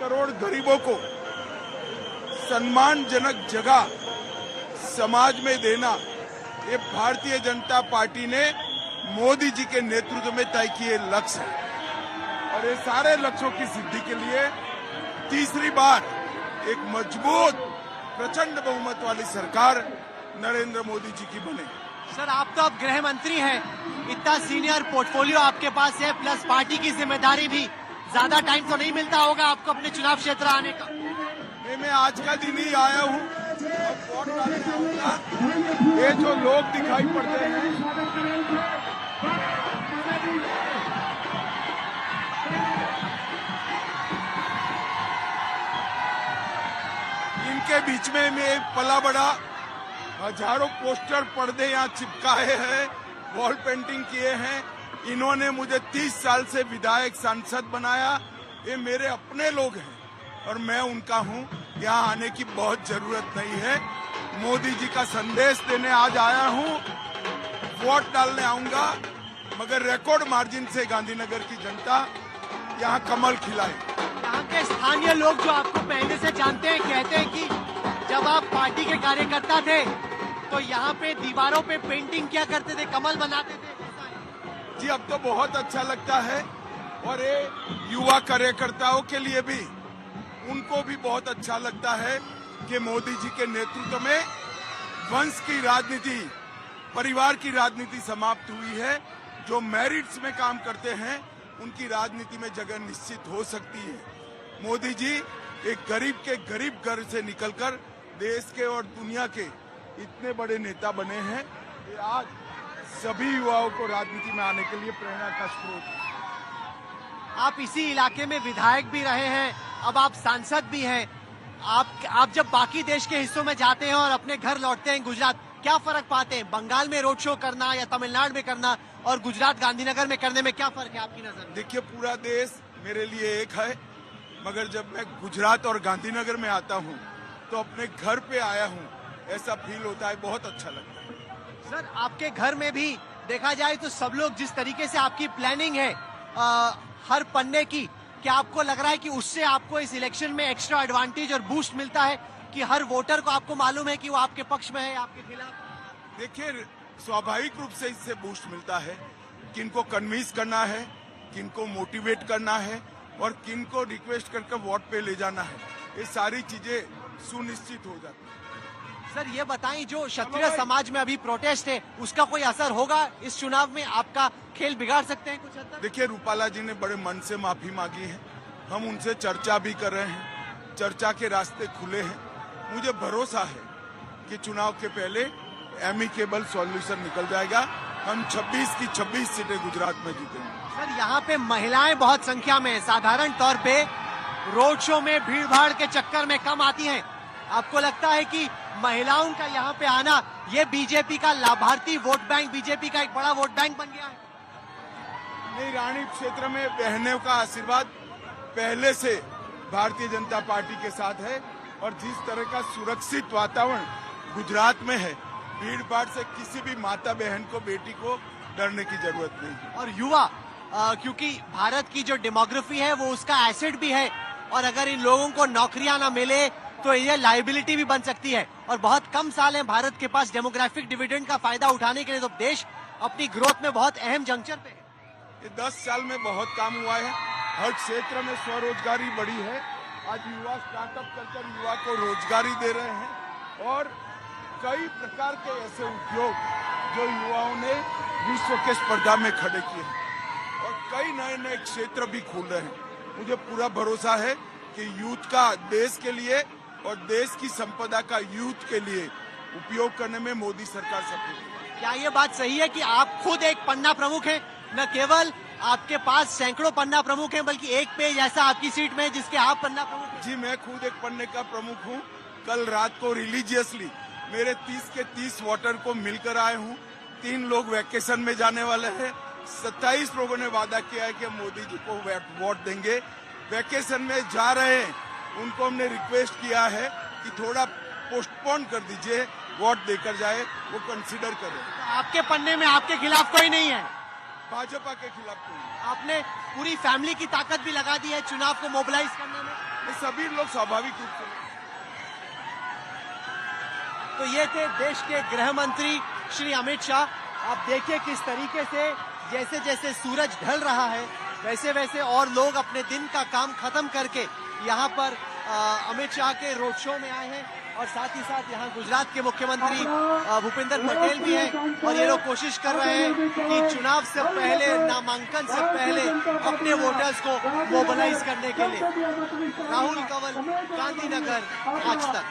करोड़ गरीबों को सम्मानजनक जगह समाज में देना, ये भारतीय जनता पार्टी ने मोदी जी के नेतृत्व में तय किए लक्ष्य है। और ये सारे लक्ष्यों की सिद्धि के लिए तीसरी बार एक मजबूत प्रचंड बहुमत वाली सरकार नरेंद्र मोदी जी की बने। सर, आप तो अब गृह मंत्री हैं, इतना सीनियर पोर्टफोलियो आपके पास है, प्लस पार्टी की जिम्मेदारी भी, ज्यादा टाइम तो नहीं मिलता होगा आपको अपने चुनाव क्षेत्र आने का? नहीं, मैं आज का दिन ही आया हूँ, अब वोट डालने आऊंगा। ये जो लोग दिखाई पड़ते हैं, इनके बीच में मैं पला बड़ा हजारों पोस्टर पर्दे यहाँ चिपकाए हैं, वॉल पेंटिंग किए हैं। इन्होंने मुझे 30 साल से विधायक सांसद बनाया, ये मेरे अपने लोग हैं और मैं उनका हूँ। यहाँ आने की बहुत जरूरत नहीं है। मोदी जी का संदेश देने आज आया हूँ, वोट डालने आऊंगा, मगर रिकॉर्ड मार्जिन से गांधीनगर की जनता यहाँ कमल खिलाए। यहाँ के स्थानीय लोग जो आपको पहले से जानते हैं कहते हैं कि जब आप पार्टी के कार्यकर्ता थे तो यहाँ पे दीवारों पे पेंटिंग क्या करते थे, कमल बनाते थे। जी, अब तो बहुत अच्छा लगता है और ये युवा कार्यकर्ताओं के लिए भी, उनको भी बहुत अच्छा लगता है कि मोदी जी के नेतृत्व में वंश की राजनीति, परिवार की राजनीति समाप्त हुई है। जो मेरिट्स में काम करते हैं उनकी राजनीति में जगह निश्चित हो सकती है। मोदी जी एक गरीब के गरीब घर से निकलकर देश के और दुनिया के इतने बड़े नेता बने हैं कि आज सभी युवाओं को राजनीति में आने के लिए प्रेरणा का स्रोत है। आप इसी इलाके में विधायक भी रहे हैं, अब आप सांसद भी हैं। आप जब बाकी देश के हिस्सों में जाते हैं और अपने घर लौटते हैं गुजरात, क्या फर्क पाते हैं? बंगाल में रोड शो करना या तमिलनाडु में करना और गुजरात गांधीनगर में करने में क्या फर्क है आपकी नजर में? देखिए, पूरा देश मेरे लिए एक है, मगर जब मैं गुजरात और गांधीनगर में आता हूँ तो अपने घर पे आया हूँ, ऐसा फील होता है, बहुत अच्छा लगता है। सर, आपके घर में भी देखा जाए तो सब लोग जिस तरीके से आपकी प्लानिंग है हर पन्ने की, क्या आपको लग रहा है कि उससे आपको इस इलेक्शन में एक्स्ट्रा एडवांटेज और बूस्ट मिलता है कि हर वोटर को आपको मालूम है कि वो आपके पक्ष में है, आपके खिलाफ? देखिए, स्वाभाविक रूप से इससे बूस्ट मिलता है। किनको कन्विंस करना है, किनको मोटिवेट करना है और किनको रिक्वेस्ट करके वोट पे ले जाना है, ये सारी चीजें सुनिश्चित हो जाती है। सर, ये बताएं, जो क्षत्रिय समाज में अभी प्रोटेस्ट है उसका कोई असर होगा इस चुनाव में? आपका खेल बिगाड़ सकते हैं कुछ हद तक? देखिए, रूपाला जी ने बड़े मन से माफी मांगी है, हम उनसे चर्चा भी कर रहे हैं, चर्चा के रास्ते खुले हैं। मुझे भरोसा है कि चुनाव के पहले एमिकेबल सॉल्यूशन निकल जाएगा। हम 26 की 26 सीटें गुजरात में जीतेंगे। सर, यहाँ पे महिलाएं बहुत संख्या में, साधारण तौर पे रोड शो में भीड़ भाड़ के चक्कर में कम आती हैं। आपको लगता है कि महिलाओं का यहाँ पे आना ये बीजेपी का लाभार्थी वोट बैंक, बीजेपी का एक बड़ा वोट बैंक बन गया है? नहीं, रानी क्षेत्र में बहनों का आशीर्वाद पहले से भारतीय जनता पार्टी के साथ है और जिस तरह का सुरक्षित वातावरण गुजरात में है, भीड़ भाड़ से किसी भी माता बहन को, बेटी को डरने की जरूरत नहीं। और युवा, क्योंकि भारत की जो डेमोग्राफी है वो उसका एसेट भी है और अगर इन लोगों को नौकरियां ना मिले तो ये लायबिलिटी भी बन सकती है और बहुत कम साल हैं भारत के पास डेमोग्राफिक डिविडेंड का फायदा उठाने के लिए, तो देश अपनी ग्रोथ में बहुत अहम जंक्शन पे है। ये 10 साल में बहुत काम हुआ है, हर क्षेत्र में स्वरोजगारी बढ़ी है। आज युवा स्टार्टअप कर युवा को रोजगारी दे रहे हैं और कई प्रकार के ऐसे उद्योग जो युवाओं ने विश्व के स्पर्धा में खड़े किए हैं और कई नए नए क्षेत्र भी खुल रहे हैं। मुझे पूरा भरोसा है कि यूथ का देश के लिए और देश की संपदा का यूथ के लिए उपयोग करने में मोदी सरकार सफल है। क्या ये बात सही है कि आप खुद एक पन्ना प्रमुख हैं? न केवल आपके पास सैकड़ों पन्ना प्रमुख हैं, बल्कि एक पेज ऐसा आपकी सीट में है जिसके आप पन्ना प्रमुख हैं। जी, मैं खुद एक पन्ने का प्रमुख हूँ। कल रात को रिलीजियसली मेरे 30 के 30 वोटर को मिलकर आए हूँ। 3 लोग वैकेशन में जाने वाले हैं। 27 लोगों ने वादा किया है कि मोदी जी को वोट देंगे। वैकेशन में जा रहे हैं, उनको हमने रिक्वेस्ट किया है कि थोड़ा पोस्टपोन कर दीजिए, वोट देकर जाए, वो कंसीडर करें। तो आपके पन्ने में आपके खिलाफ कोई नहीं है? भाजपा के खिलाफ कोई नहीं। आपने पूरी फैमिली की ताकत भी लगा दी है चुनाव को मोबिलाइज करने में। ये सभी लोग स्वाभाविक रूप से। तो ये थे देश के गृह मंत्री श्री अमित शाह। आप देखिए किस तरीके से जैसे जैसे सूरज ढल रहा है वैसे वैसे और लोग अपने दिन का काम खत्म करके यहाँ पर अमित शाह के रोड शो में आए हैं और साथ ही साथ यहाँ गुजरात के मुख्यमंत्री भूपेंद्र पटेल भी हैं और ये लोग कोशिश कर रहे हैं कि चुनाव से पहले, नामांकन से पहले अपने वोटर्स को मोबिलाइज करने के लिए। राहुल कंवल, गांधीनगर, आज तक।